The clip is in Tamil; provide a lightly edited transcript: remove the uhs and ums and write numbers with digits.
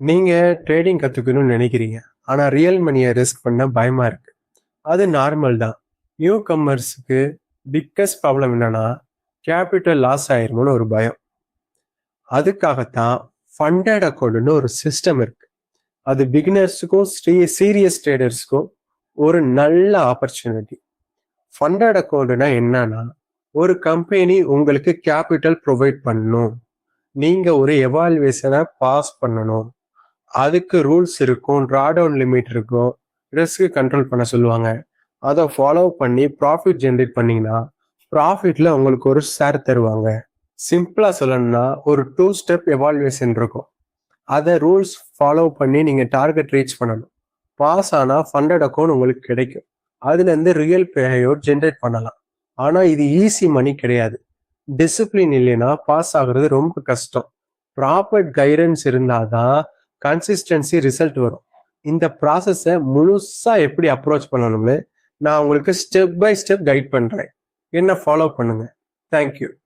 நீங்க ட்ரேடிங் கத்துக்கணும்னு நினைக்கிறீங்க. ஆனா ரியல் மணியை ரிஸ்க் பண்ண பயமா இருக்கு. அது நார்மல் தான். நியூ கம்மர்ஸுக்கு பிக்கஸ்ட் ப்ராப்ளம் என்னன்னா, கேபிட்டல் லாஸ் ஆயிருமோன்னு ஒரு பயம். அதுக்காகத்தான் ஃபண்டட் அக்கௌண்ட்னு ஒரு சிஸ்டம் இருக்கு. அது பிகினர்ஸுக்கும் சீரியஸ் ட்ரேடர்ஸுக்கும் ஒரு நல்ல ஆப்பர்ச்சுனிட்டி. ஃபண்டட் அக்கௌண்ட்னா என்னன்னா, ஒரு கம்பெனி உங்களுக்கு கேபிட்டல் ப்ரொவைட் பண்ணணும். நீங்க ஒரு எவால்வேஷனை பாஸ் பண்ணணும். அதுக்கு ரூல்ஸ் இருக்கும், ட்ராடவுன் லிமிட் இருக்கும், ரிஸ்க் கண்ட்ரோல் பண்ண சொல்லுவாங்க. அதை ஃபாலோ பண்ணி ப்ராஃபிட் ஜென்ரேட் பண்ணீங்கன்னா ப்ராஃபிட்ல உங்களுக்கு ஒரு ஷேர் தருவாங்க. சிம்பிளா சொல்லணும்னா ஒரு 2 ஸ்டெப் எவால்வேஷன் இருக்கும். அதை ரூல்ஸ் ஃபாலோ பண்ணி நீங்க டார்கெட் ரீச் பண்ணணும். பாஸ் ஆனா ஃபண்டட் அக்கௌண்ட் உங்களுக்கு கிடைக்கும். அதுல இருந்து ரியல் பேயோட் ஜென்ரேட் பண்ணலாம். ஆனா இது ஈஸி மணி கிடையாது. டிசிப்ளின் இல்லைன்னா பாஸ் ஆகுறது ரொம்ப கஷ்டம். ப்ராப்பர் கைடன்ஸ் இருந்தாதான் கன்சிஸ்டன்சி ரிசல்ட் வரும். இந்த ப்ராசஸை முழுசா எப்படி அப்ரோச் பண்ணணும்னு நான் உங்களுக்கு ஸ்டெப் பை ஸ்டெப் கைட் பண்றேன். என்ன ஃபாலோ பண்ணுங்க. தேங்க்யூ.